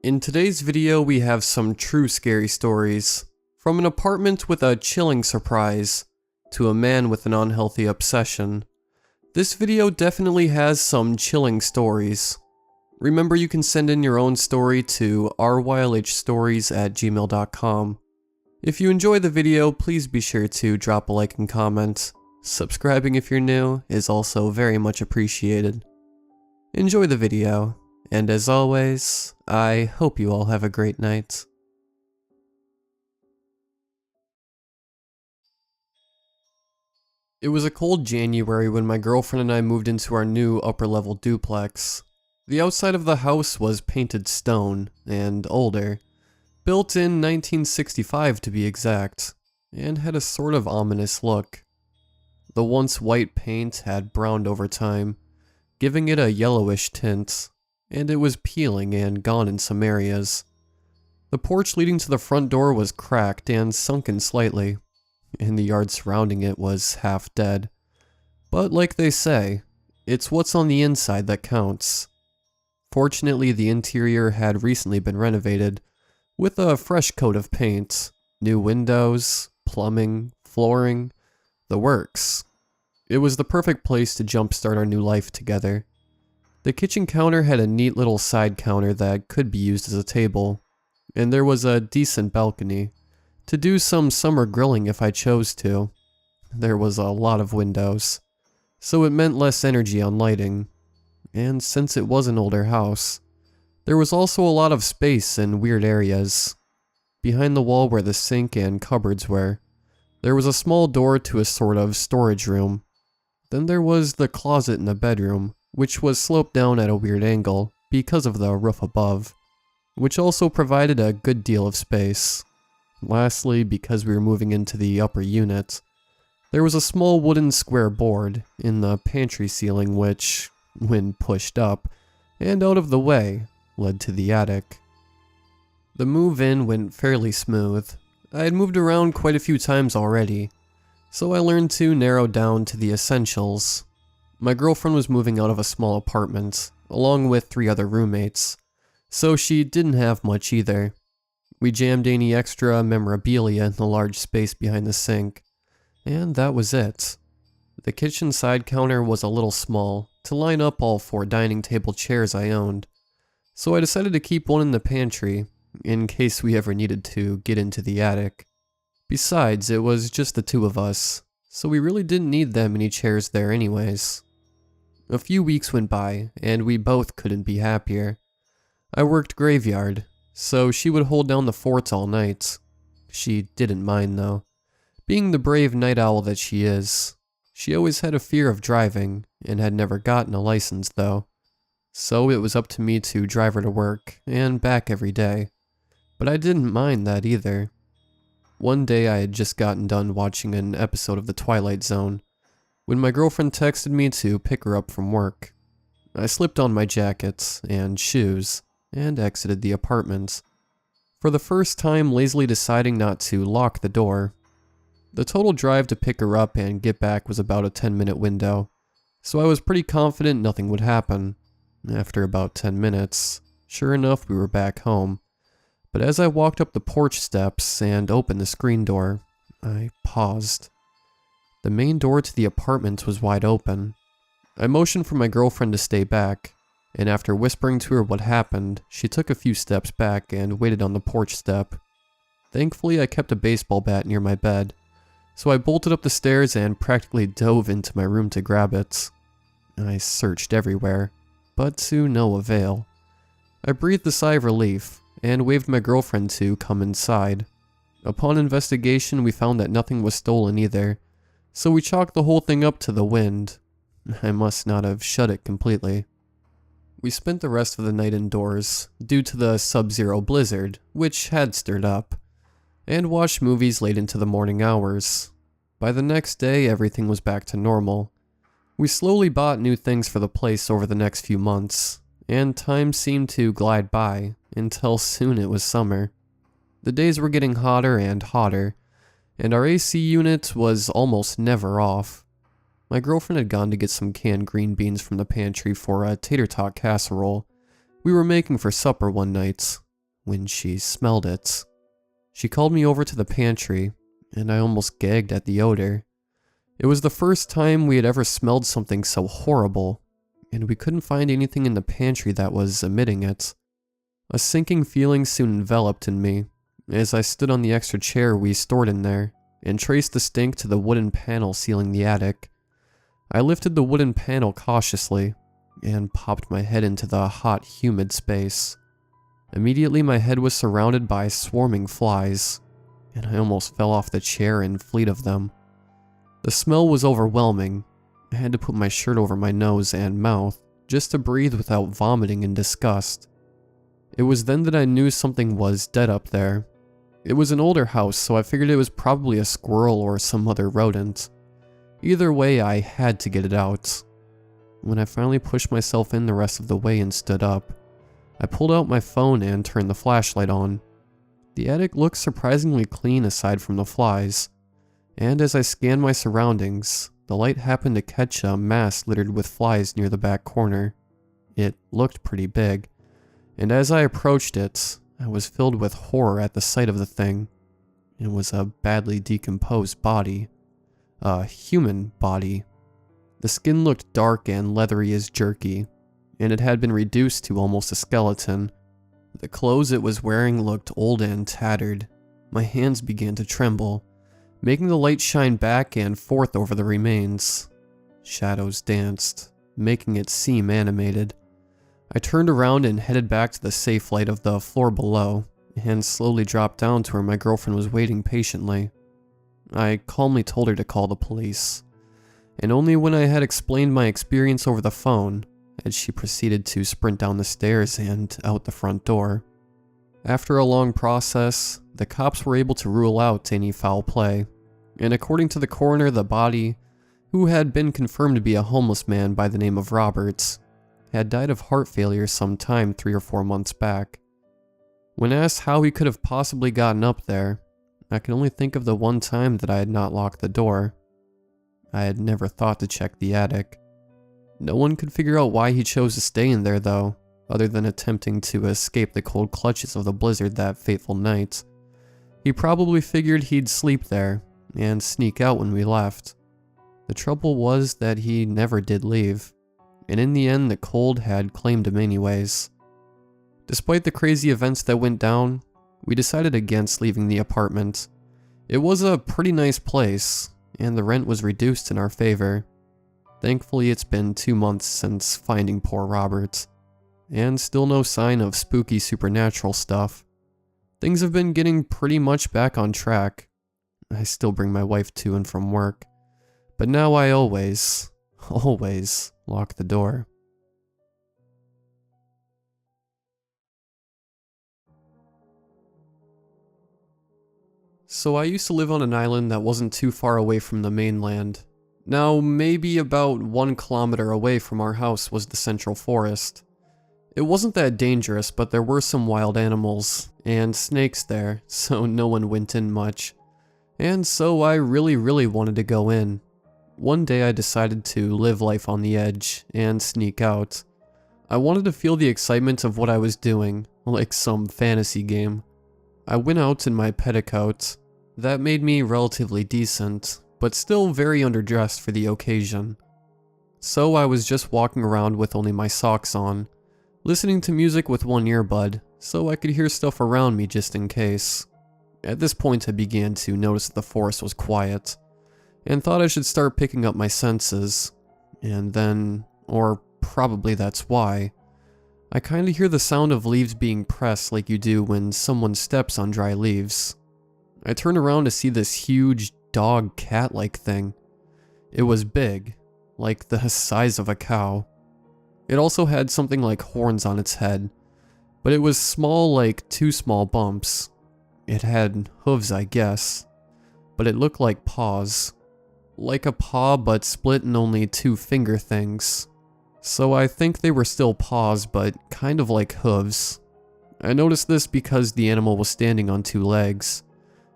In today's video, we have some true scary stories. From an apartment with a chilling surprise, to a man with an unhealthy obsession. This video definitely has some chilling stories. Remember, you can send in your own story to rylhstories@gmail.com. If you enjoy the video, please be sure to drop a like and comment. Subscribing if you're new is also very much appreciated. Enjoy the video, and as always, I hope you all have a great night. It was a cold January when my girlfriend and I moved into our new upper-level duplex. The outside of the house was painted stone, and older. Built in 1965 to be exact, and had a sort of ominous look. The once white paint had browned over time, giving it a yellowish tint, and it was peeling and gone in some areas. The porch leading to the front door was cracked and sunken slightly, and the yard surrounding it was half dead. But like they say, it's what's on the inside that counts. Fortunately, the interior had recently been renovated, with a fresh coat of paint, new windows, plumbing, flooring, the works. It was the perfect place to jumpstart our new life together. The kitchen counter had a neat little side counter that could be used as a table, and there was a decent balcony to do some summer grilling if I chose to. There was a lot of windows, so it meant less energy on lighting, and since it was an older house, there was also a lot of space in weird areas. Behind the wall where the sink and cupboards were, there was a small door to a sort of storage room. Then there was the closet in the bedroom, which was sloped down at a weird angle because of the roof above, which also provided a good deal of space. Lastly, because we were moving into the upper unit, there was a small wooden square board in the pantry ceiling which, when pushed up and out of the way, led to the attic. The move-in went fairly smooth. I had moved around quite a few times already, so I learned to narrow down to the essentials. My girlfriend was moving out of a small apartment, along with 3 other roommates, so she didn't have much either. We jammed any extra memorabilia in the large space behind the sink, and that was it. The kitchen side counter was a little small to line up all 4 dining table chairs I owned, so I decided to keep one in the pantry, in case we ever needed to get into the attic. Besides, it was just the 2 of us, so we really didn't need that many chairs there anyways. A few weeks went by, and we both couldn't be happier. I worked graveyard, so she would hold down the fort all night. She didn't mind though. Being the brave night owl that she is, she always had a fear of driving, and had never gotten a license though. So it was up to me to drive her to work, and back every day. But I didn't mind that either. One day I had just gotten done watching an episode of The Twilight Zone, when my girlfriend texted me to pick her up from work. I slipped on my jacket and shoes, and exited the apartment, for the first time lazily deciding not to lock the door. The total drive to pick her up and get back was about a 10-minute window, so I was pretty confident nothing would happen. After about 10 minutes, sure enough we were back home, but as I walked up the porch steps and opened the screen door, I paused. The main door to the apartment was wide open. I motioned for my girlfriend to stay back, and after whispering to her what happened, she took a few steps back and waited on the porch step. Thankfully, I kept a baseball bat near my bed, so I bolted up the stairs and practically dove into my room to grab it. I searched everywhere, but to no avail. I breathed a sigh of relief, and waved my girlfriend to come inside. Upon investigation, we found that nothing was stolen either, so we chalked the whole thing up to the wind. I must not have shut it completely. We spent the rest of the night indoors, due to the sub-zero blizzard, which had stirred up, and watched movies late into the morning hours. By the next day, everything was back to normal. We slowly bought new things for the place over the next few months, and time seemed to glide by, until soon it was summer. The days were getting hotter and hotter, and our AC unit was almost never off. My girlfriend had gone to get some canned green beans from the pantry for a tater tot casserole we were making for supper one night, when she smelled it. She called me over to the pantry, and I almost gagged at the odor. It was the first time we had ever smelled something so horrible, and we couldn't find anything in the pantry that was emitting it. A sinking feeling soon enveloped in me as I stood on the extra chair we stored in there and traced the stink to the wooden panel sealing the attic. I lifted the wooden panel cautiously and popped my head into the hot, humid space. Immediately my head was surrounded by swarming flies, and I almost fell off the chair in a fleet of them. The smell was overwhelming. I had to put my shirt over my nose and mouth just to breathe without vomiting in disgust. It was then that I knew something was dead up there. It was an older house, so I figured it was probably a squirrel or some other rodent. Either way, I had to get it out. When I finally pushed myself in the rest of the way and stood up, I pulled out my phone and turned the flashlight on. The attic looked surprisingly clean aside from the flies, and as I scanned my surroundings, the light happened to catch a mass littered with flies near the back corner. It looked pretty big, and as I approached it, I was filled with horror at the sight of the thing. It was a badly decomposed body. A human body. The skin looked dark and leathery as jerky, and it had been reduced to almost a skeleton. The clothes it was wearing looked old and tattered. My hands began to tremble, making the light shine back and forth over the remains. Shadows danced, making it seem animated. I turned around and headed back to the safe light of the floor below, and slowly dropped down to where my girlfriend was waiting patiently. I calmly told her to call the police, and only when I had explained my experience over the phone had she proceeded to sprint down the stairs and out the front door. After a long process, the cops were able to rule out any foul play, and according to the coroner, the body, who had been confirmed to be a homeless man by the name of Roberts, had died of heart failure sometime 3 or 4 months back. When asked how he could have possibly gotten up there, I can only think of the one time that I had not locked the door. I had never thought to check the attic. No one could figure out why he chose to stay in there though, other than attempting to escape the cold clutches of the blizzard that fateful night. He probably figured he'd sleep there and sneak out when we left. The trouble was that he never did leave, and in the end the cold had claimed him anyways. Despite the crazy events that went down, we decided against leaving the apartment. It was a pretty nice place, and the rent was reduced in our favor. Thankfully, it's been 2 months since finding poor Robert, and still no sign of spooky supernatural stuff. Things have been getting pretty much back on track. I still bring my wife to and from work, but now I always lock the door. So I used to live on an island that wasn't too far away from the mainland. Now, maybe about 1 kilometer away from our house was the central forest. It wasn't that dangerous, but there were some wild animals and snakes there, so no one went in much. And so I really wanted to go in. One day I decided to live life on the edge and sneak out. I wanted to feel the excitement of what I was doing, like some fantasy game. I went out in my petticoat. That made me relatively decent, but still very underdressed for the occasion. So I was just walking around with only my socks on, listening to music with one earbud, so I could hear stuff around me just in case. At this point I began to notice that the forest was quiet, and thought I should start picking up my senses. And then, or probably that's why, I kinda hear the sound of leaves being pressed like you do when someone steps on dry leaves. I turn around to see this huge dog cat-like thing. It was big, like the size of a cow. It also had something like horns on its head, but it was small, like 2 small bumps. It had hooves, I guess, but it looked like paws. Like a paw, but split in only 2 finger things. So I think they were still paws, but kind of like hooves. I noticed this because the animal was standing on 2 legs,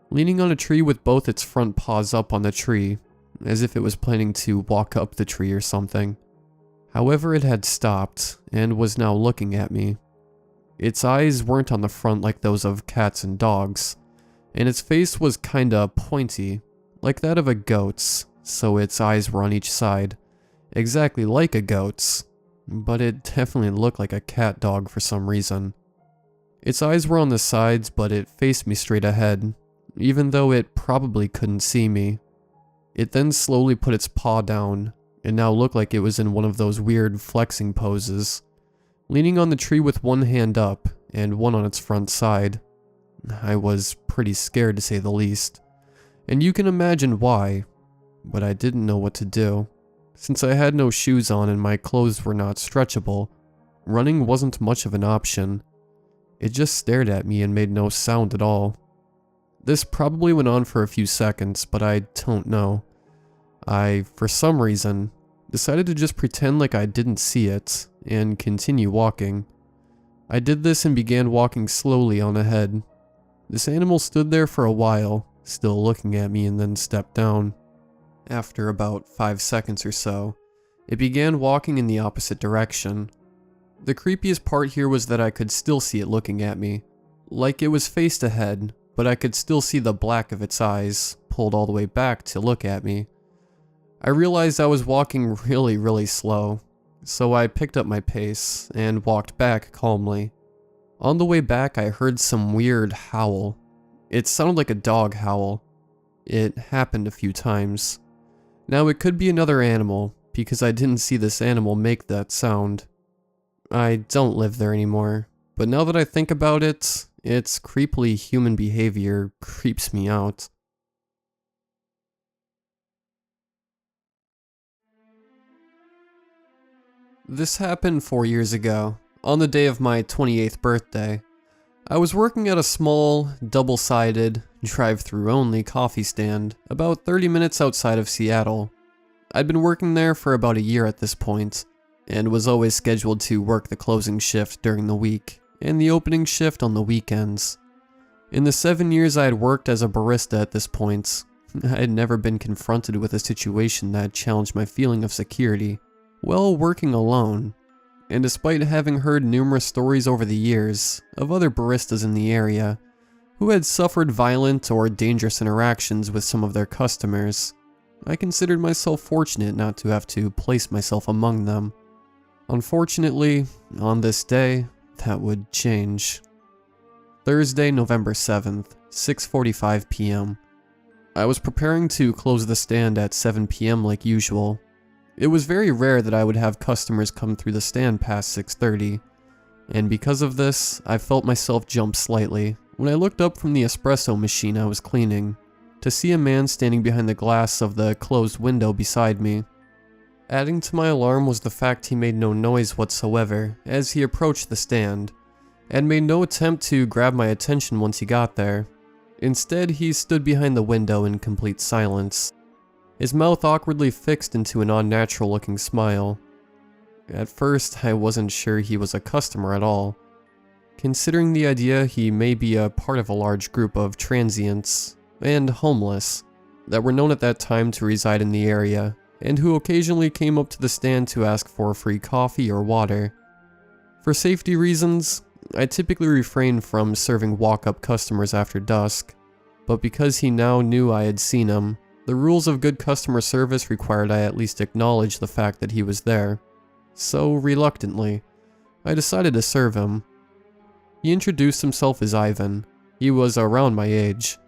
leaning on a tree with both its front paws up on the tree, as if it was planning to walk up the tree or something. However, it had stopped, and was now looking at me. Its eyes weren't on the front like those of cats and dogs, and its face was kinda pointy, like that of a goat's, so its eyes were on each side, exactly like a goat's, but it definitely looked like a cat dog for some reason. Its eyes were on the sides, but it faced me straight ahead, even though it probably couldn't see me. It then slowly put its paw down, and now looked like it was in one of those weird flexing poses, leaning on the tree with one hand up and one on its front side. I was pretty scared to say the least, and you can imagine why, but I didn't know what to do. Since I had no shoes on and my clothes were not stretchable, running wasn't much of an option. It just stared at me and made no sound at all. This probably went on for a few seconds, but I don't know. I, for some reason, decided to just pretend like I didn't see it and continue walking. I did this and began walking slowly on ahead. This animal stood there for a while, still looking at me, and then stepped down. After about 5 seconds or so, it began walking in the opposite direction. The creepiest part here was that I could still see it looking at me, like it was faced ahead, but I could still see the black of its eyes, pulled all the way back to look at me. I realized I was walking really slow, so I picked up my pace and walked back calmly. On the way back, I heard some weird howl. It sounded like a dog howl. It happened a few times. Now it could be another animal, because I didn't see this animal make that sound. I don't live there anymore, but now that I think about it, its creepily human behavior creeps me out. This happened 4 years ago, on the day of my 28th birthday. I was working at a small, double-sided, drive-through only coffee stand about 30 minutes outside of Seattle. I'd been working there for about a year at this point, and was always scheduled to work the closing shift during the week, and the opening shift on the weekends. In the 7 years I had worked as a barista at this point, I had never been confronted with a situation that challenged my feeling of security while working alone, and despite having heard numerous stories over the years of other baristas in the area who had suffered violent or dangerous interactions with some of their customers, I considered myself fortunate not to have to place myself among them. Unfortunately, on this day, that would change. Thursday, November 7th, 6:45 p.m. I was preparing to close the stand at 7 p.m. like usual. It was very rare that I would have customers come through the stand past 6:30, and because of this, I felt myself jump slightly when I looked up from the espresso machine I was cleaning to see a man standing behind the glass of the closed window beside me. Adding to my alarm was the fact he made no noise whatsoever as he approached the stand, and made no attempt to grab my attention once he got there. Instead, he stood behind the window in complete silence, his mouth awkwardly fixed into an unnatural-looking smile. At first, I wasn't sure he was a customer at all, considering the idea he may be a part of a large group of transients and homeless that were known at that time to reside in the area, and who occasionally came up to the stand to ask for free coffee or water. For safety reasons, I typically refrained from serving walk-up customers after dusk, but because he now knew I had seen him, the rules of good customer service required I at least acknowledge the fact that he was there. So, reluctantly, I decided to serve him. He introduced himself as Ivan. He was around my age,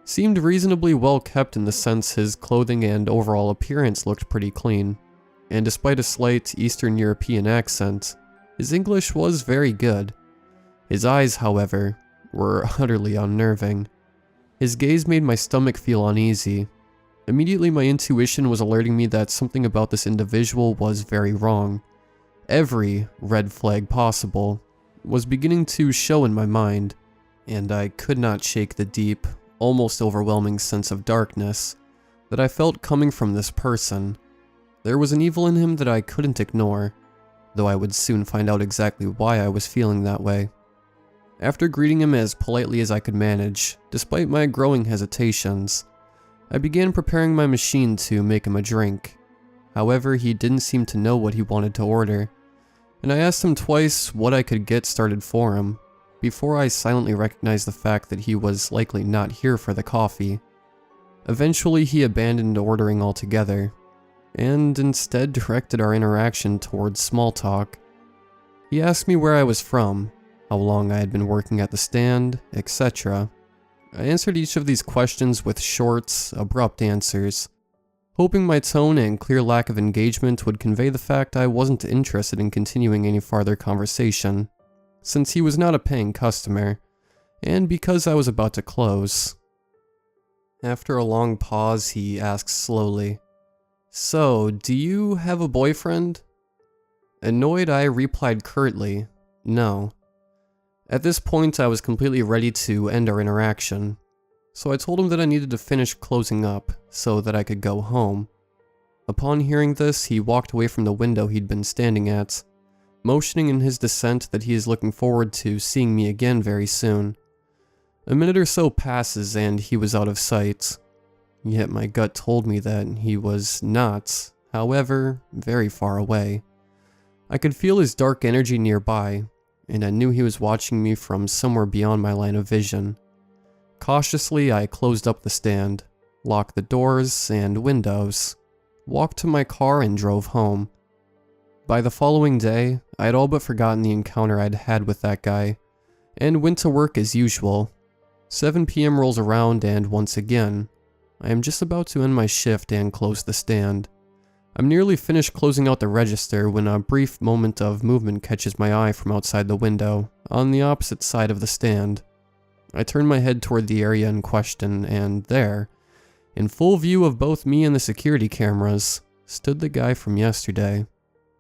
seemed reasonably well kept in the sense his clothing and overall appearance looked pretty clean, and despite a slight Eastern European accent, his English was very good. His eyes, however, were utterly unnerving. His gaze made my stomach feel uneasy. Immediately my intuition was alerting me that something about this individual was very wrong. Every red flag possible was beginning to show in my mind, and I could not shake the deep, almost overwhelming sense of darkness that I felt coming from this person. There was an evil in him that I couldn't ignore, though I would soon find out exactly why I was feeling that way. After greeting him as politely as I could manage, despite my growing hesitations, I began preparing my machine to make him a drink. However, he didn't seem to know what he wanted to order, and I asked him twice what I could get started for him, before I silently recognized the fact that he was likely not here for the coffee. Eventually, he abandoned ordering altogether, and instead directed our interaction towards small talk. He asked me where I was from, how long I had been working at the stand, etc. I answered each of these questions with short, abrupt answers, hoping my tone and clear lack of engagement would convey the fact I wasn't interested in continuing any farther conversation, since he was not a paying customer, and because I was about to close. After a long pause, he asked slowly, "So, do you have a boyfriend?" Annoyed, I replied curtly, "No." At this point, I was completely ready to end our interaction, so I told him that I needed to finish closing up so that I could go home. Upon hearing this, he walked away from the window he'd been standing at, motioning in his dissent that he is looking forward to seeing me again very soon. A minute or so passes and he was out of sight, yet my gut told me that he was not, however, very far away. I could feel his dark energy nearby, and I knew he was watching me from somewhere beyond my line of vision. Cautiously, I closed up the stand, locked the doors and windows, walked to my car and drove home. By the following day, I had all but forgotten the encounter I'd had with that guy, and went to work as usual. 7 p.m. rolls around and once again, I am just about to end my shift and close the stand. I'm nearly finished closing out the register when a brief moment of movement catches my eye from outside the window, on the opposite side of the stand. I turn my head toward the area in question, and there, in full view of both me and the security cameras, stood the guy from yesterday.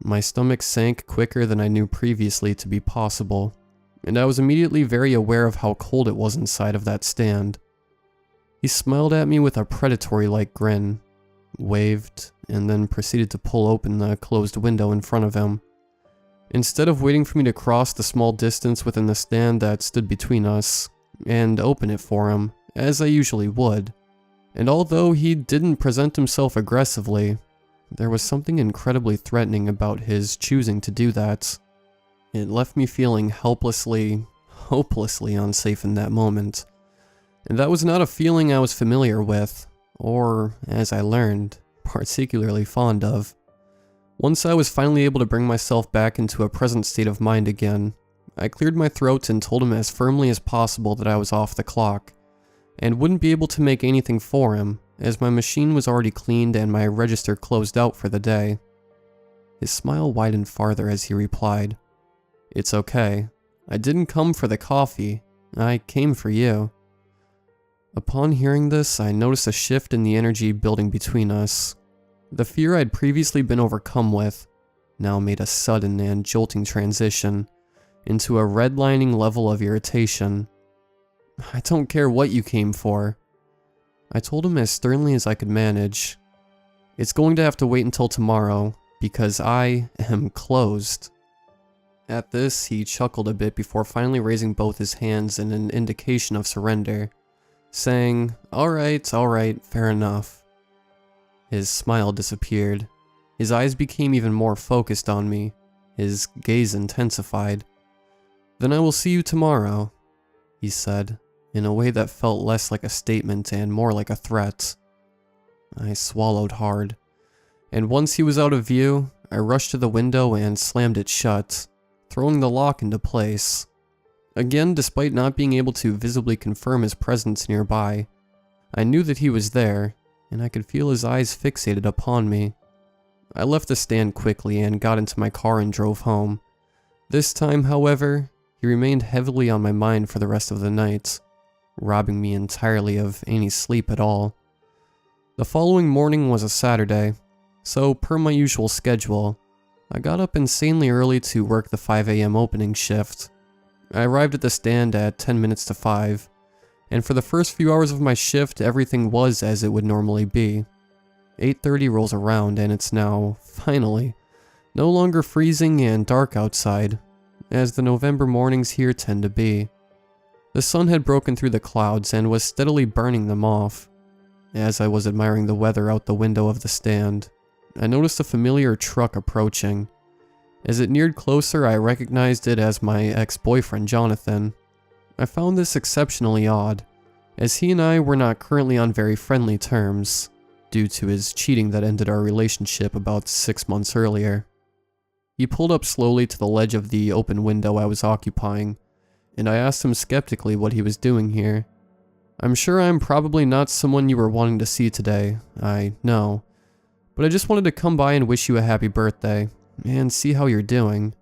My stomach sank quicker than I knew previously to be possible, and I was immediately very aware of how cold it was inside of that stand. He smiled at me with a predatory-like grin, waved, and then proceeded to pull open the closed window in front of him. Instead of waiting for me to cross the small distance within the stand that stood between us, and open it for him, as I usually would, and although he didn't present himself aggressively, there was something incredibly threatening about his choosing to do that. It left me feeling helplessly, hopelessly unsafe in that moment, and that was not a feeling I was familiar with, or, as I learned, particularly fond of. Once I was finally able to bring myself back into a present state of mind again, I cleared my throat and told him as firmly as possible that I was off the clock, and wouldn't be able to make anything for him, as my machine was already cleaned and my register closed out for the day. His smile widened farther as he replied, "It's okay. I didn't come for the coffee. I came for you." Upon hearing this, I noticed a shift in the energy building between us. The fear I'd previously been overcome with now made a sudden and jolting transition into a redlining level of irritation. "I don't care what you came for," I told him as sternly as I could manage. "It's going to have to wait until tomorrow, because I am closed." At this, he chuckled a bit before finally raising both his hands in an indication of surrender, saying, all right, fair enough." His smile disappeared. His eyes became even more focused on me. His gaze intensified. "Then I will see you tomorrow," he said, in a way that felt less like a statement and more like a threat. I swallowed hard, and once he was out of view, I rushed to the window and slammed it shut, throwing the lock into place. Again, despite not being able to visibly confirm his presence nearby, I knew that he was there, and I could feel his eyes fixated upon me. I left the stand quickly and got into my car and drove home. This time, however, he remained heavily on my mind for the rest of the night, robbing me entirely of any sleep at all. The following morning was a Saturday, so per my usual schedule, I got up insanely early to work the 5 a.m. opening shift. I arrived at the stand at 10 minutes to 5, and for the first few hours of my shift, everything was as it would normally be. 8:30 rolls around and it's now, finally, no longer freezing and dark outside, as the November mornings here tend to be. The sun had broken through the clouds and was steadily burning them off. As I was admiring the weather out the window of the stand, I noticed a familiar truck approaching. As it neared closer, I recognized it as my ex-boyfriend Jonathan, I found this exceptionally odd, as he and I were not currently on very friendly terms, due to his cheating that ended our relationship about 6 months earlier. He pulled up slowly to the ledge of the open window I was occupying, and I asked him skeptically what he was doing here. I'm sure I'm probably not someone you were wanting to see today, I know, but I just wanted to come by and wish you a happy birthday, and see how you're doing.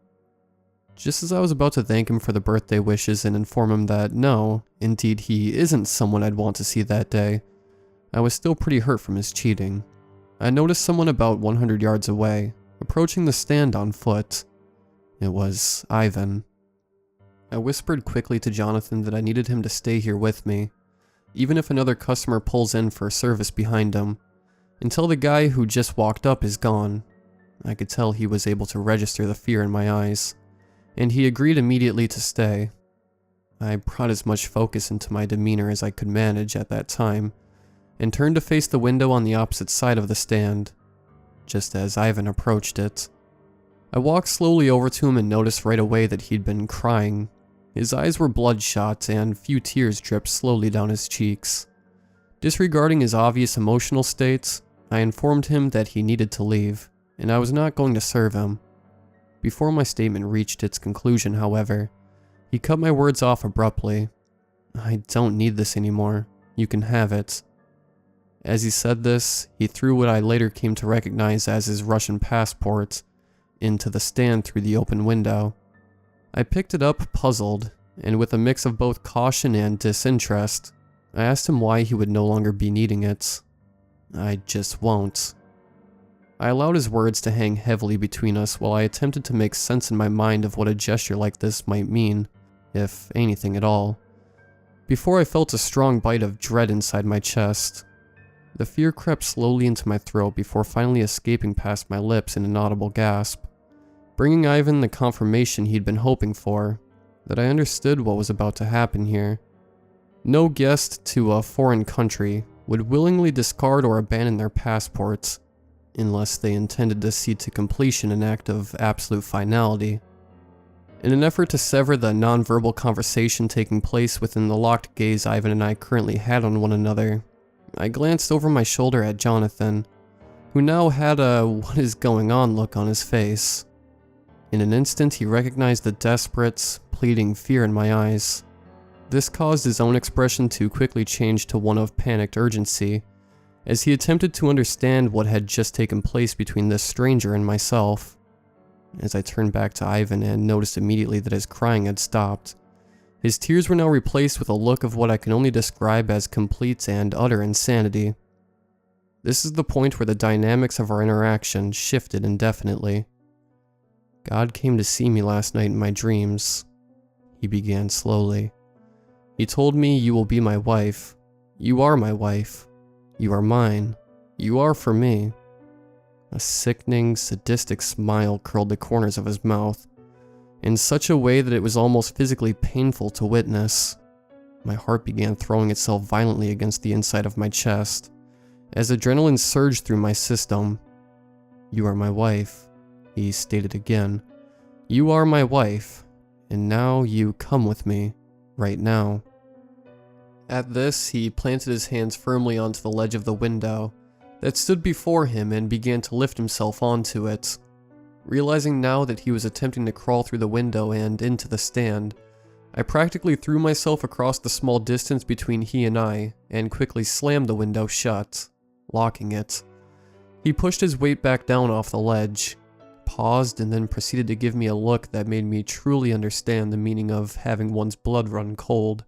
Just as I was about to thank him for the birthday wishes and inform him that no, indeed he isn't someone I'd want to see that day, I was still pretty hurt from his cheating. I noticed someone about 100 yards away, approaching the stand on foot. It was Ivan. I whispered quickly to Jonathan that I needed him to stay here with me, even if another customer pulls in for service behind him, until the guy who just walked up is gone. I could tell he was able to register the fear in my eyes, and he agreed immediately to stay. I brought as much focus into my demeanor as I could manage at that time, and turned to face the window on the opposite side of the stand, just as Ivan approached it. I walked slowly over to him and noticed right away that he'd been crying. His eyes were bloodshot and few tears dripped slowly down his cheeks. Disregarding his obvious emotional state, I informed him that he needed to leave, and I was not going to serve him. Before my statement reached its conclusion, however, he cut my words off abruptly. I don't need this anymore. You can have it. As he said this, he threw what I later came to recognize as his Russian passport into the stand through the open window. I picked it up, puzzled, and with a mix of both caution and disinterest, I asked him why he would no longer be needing it. I just won't. I allowed his words to hang heavily between us while I attempted to make sense in my mind of what a gesture like this might mean, if anything at all, before I felt a strong bite of dread inside my chest. The fear crept slowly into my throat before finally escaping past my lips in an audible gasp, bringing Ivan the confirmation he'd been hoping for, that I understood what was about to happen here. No guest to a foreign country would willingly discard or abandon their passports, unless they intended to see to completion an act of absolute finality. In an effort to sever the nonverbal conversation taking place within the locked gaze Ivan and I currently had on one another, I glanced over my shoulder at Jonathan, who now had a "what is going on" look on his face. In an instant, he recognized the desperate, pleading fear in my eyes. This caused his own expression to quickly change to one of panicked urgency, as he attempted to understand what had just taken place between this stranger and myself. As I turned back to Ivan and noticed immediately that his crying had stopped, his tears were now replaced with a look of what I can only describe as complete and utter insanity. This is the point where the dynamics of our interaction shifted indefinitely. God came to see me last night in my dreams, he began slowly. He told me, "You will be my wife. You are my wife. You are mine. You are for me." A sickening, sadistic smile curled the corners of his mouth, in such a way that it was almost physically painful to witness. My heart began throwing itself violently against the inside of my chest, as adrenaline surged through my system. "You are my wife," he stated again. "You are my wife, and now you come with me, right now." At this, he planted his hands firmly onto the ledge of the window that stood before him and began to lift himself onto it. Realizing now that he was attempting to crawl through the window and into the stand, I practically threw myself across the small distance between he and I and quickly slammed the window shut, locking it. He pushed his weight back down off the ledge, paused, and then proceeded to give me a look that made me truly understand the meaning of having one's blood run cold.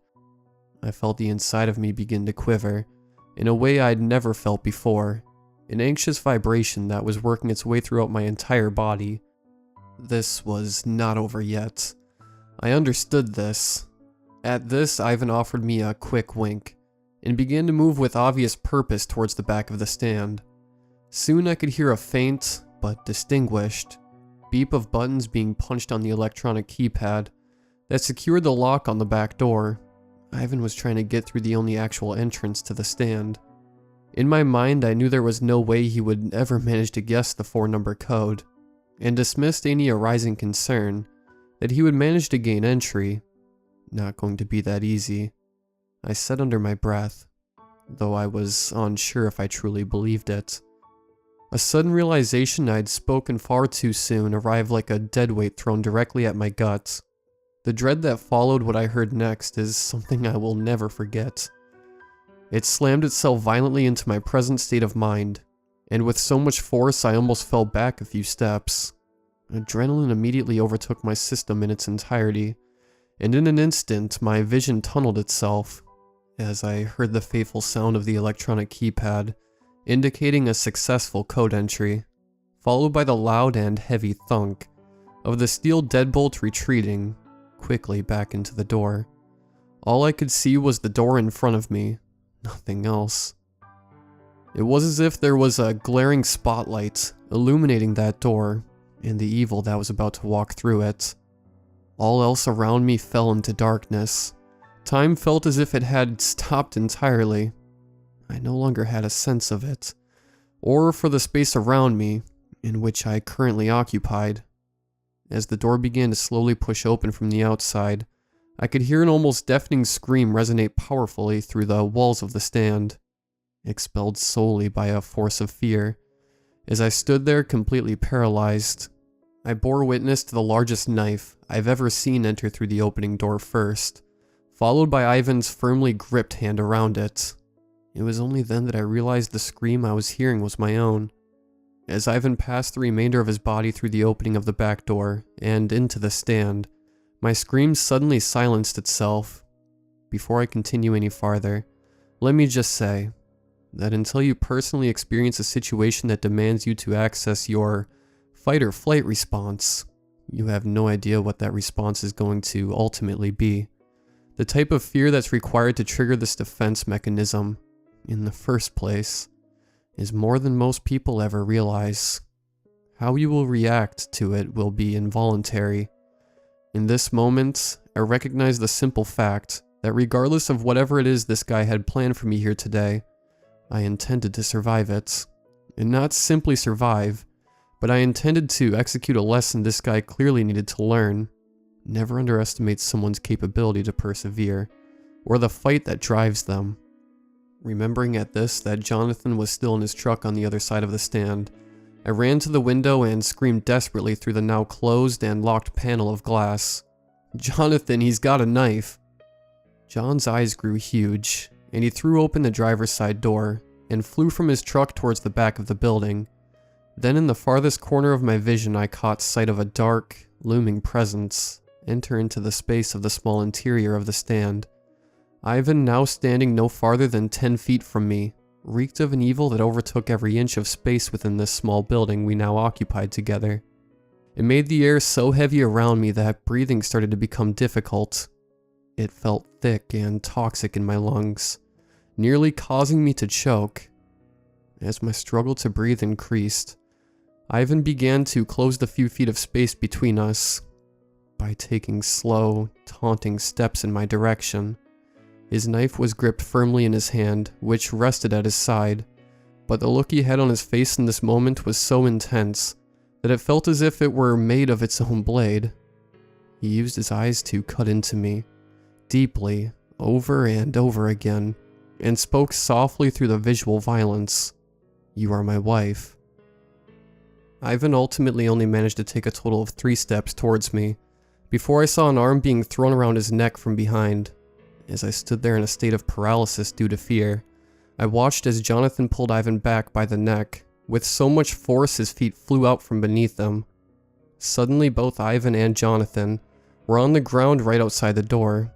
I felt the inside of me begin to quiver, in a way I'd never felt before, an anxious vibration that was working its way throughout my entire body. This was not over yet. I understood this. At this, Ivan offered me a quick wink, and began to move with obvious purpose towards the back of the stand. Soon I could hear a faint, but distinguished, beep of buttons being punched on the electronic keypad that secured the lock on the back door. Ivan was trying to get through the only actual entrance to the stand. In my mind, I knew there was no way he would ever manage to guess the 4-number code, and dismissed any arising concern that he would manage to gain entry. Not going to be that easy, I said under my breath, though I was unsure if I truly believed it. A sudden realization I'd spoken far too soon arrived like a deadweight thrown directly at my gut. The dread that followed what I heard next is something I will never forget. It slammed itself violently into my present state of mind, and with so much force I almost fell back a few steps. Adrenaline immediately overtook my system in its entirety, and in an instant my vision tunneled itself as I heard the fateful sound of the electronic keypad, indicating a successful code entry, followed by the loud and heavy thunk of the steel deadbolt retreating quickly back into the door. All I could see was the door in front of me, nothing else. It was as if there was a glaring spotlight illuminating that door and the evil that was about to walk through it. All else around me fell into darkness. Time felt as if it had stopped entirely. I no longer had a sense of it, or for the space around me, in which I currently occupied. As the door began to slowly push open from the outside, I could hear an almost deafening scream resonate powerfully through the walls of the stand, expelled solely by a force of fear. As I stood there completely paralyzed, I bore witness to the largest knife I've ever seen enter through the opening door first, followed by Ivan's firmly gripped hand around it. It was only then that I realized the scream I was hearing was my own. As Ivan passed the remainder of his body through the opening of the back door and into the stand, my scream suddenly silenced itself. Before I continue any farther, let me just say that until you personally experience a situation that demands you to access your fight or flight response, you have no idea what that response is going to ultimately be. The type of fear that's required to trigger this defense mechanism, in the first place, is more than most people ever realize. How you will react to it will be involuntary. In this moment, I recognize the simple fact that regardless of whatever it is this guy had planned for me here today, I intended to survive it. And not simply survive, but I intended to execute a lesson this guy clearly needed to learn. Never underestimate someone's capability to persevere, or the fight that drives them. Remembering at this that Jonathan was still in his truck on the other side of the stand, I ran to the window and screamed desperately through the now closed and locked panel of glass. "Jonathan, he's got a knife!" John's eyes grew huge, and he threw open the driver's side door and flew from his truck towards the back of the building. Then in the farthest corner of my vision I caught sight of a dark, looming presence enter into the space of the small interior of the stand. Ivan, now standing no farther than 10 feet from me, reeked of an evil that overtook every inch of space within this small building we now occupied together. It made the air so heavy around me that breathing started to become difficult. It felt thick and toxic in my lungs, nearly causing me to choke. As my struggle to breathe increased, Ivan began to close the few feet of space between us by taking slow, taunting steps in my direction. His knife was gripped firmly in his hand, which rested at his side, but the look he had on his face in this moment was so intense that it felt as if it were made of its own blade. He used his eyes to cut into me, deeply, over and over again, and spoke softly through the visual violence. "You are my wife." Ivan ultimately only managed to take a total of 3 steps towards me, before I saw an arm being thrown around his neck from behind. As I stood there in a state of paralysis due to fear, I watched as Jonathan pulled Ivan back by the neck. With so much force his feet flew out from beneath them. Suddenly both Ivan and Jonathan were on the ground right outside the door,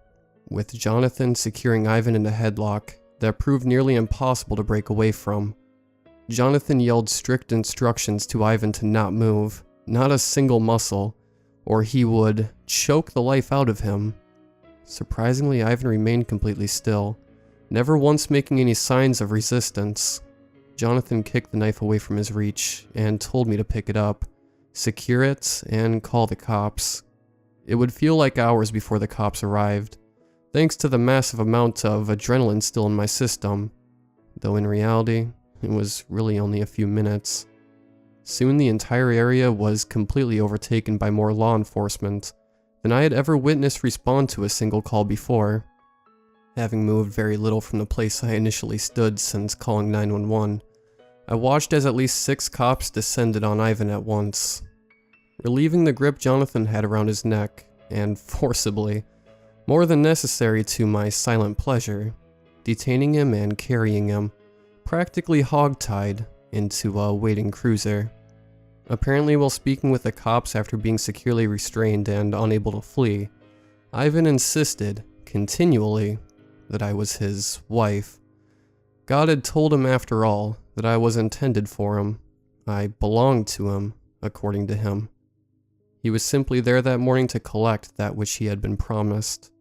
with Jonathan securing Ivan in a headlock that proved nearly impossible to break away from. Jonathan yelled strict instructions to Ivan to not move, not a single muscle, or he would choke the life out of him. Surprisingly, Ivan remained completely still, never once making any signs of resistance. Jonathan kicked the knife away from his reach and told me to pick it up, secure it, and call the cops. It would feel like hours before the cops arrived, thanks to the massive amount of adrenaline still in my system, though in reality, it was really only a few minutes. Soon the entire area was completely overtaken by more law enforcement, than I had ever witnessed respond to a single call before. Having moved very little from the place I initially stood since calling 911, I watched as at least 6 cops descended on Ivan at once, relieving the grip Jonathan had around his neck, and forcibly, more than necessary to my silent pleasure, detaining him and carrying him, practically hogtied, into a waiting cruiser. Apparently while speaking with the cops after being securely restrained and unable to flee, Ivan insisted, continually, that I was his wife. God had told him after all that I was intended for him. I belonged to him, according to him. He was simply there that morning to collect that which he had been promised.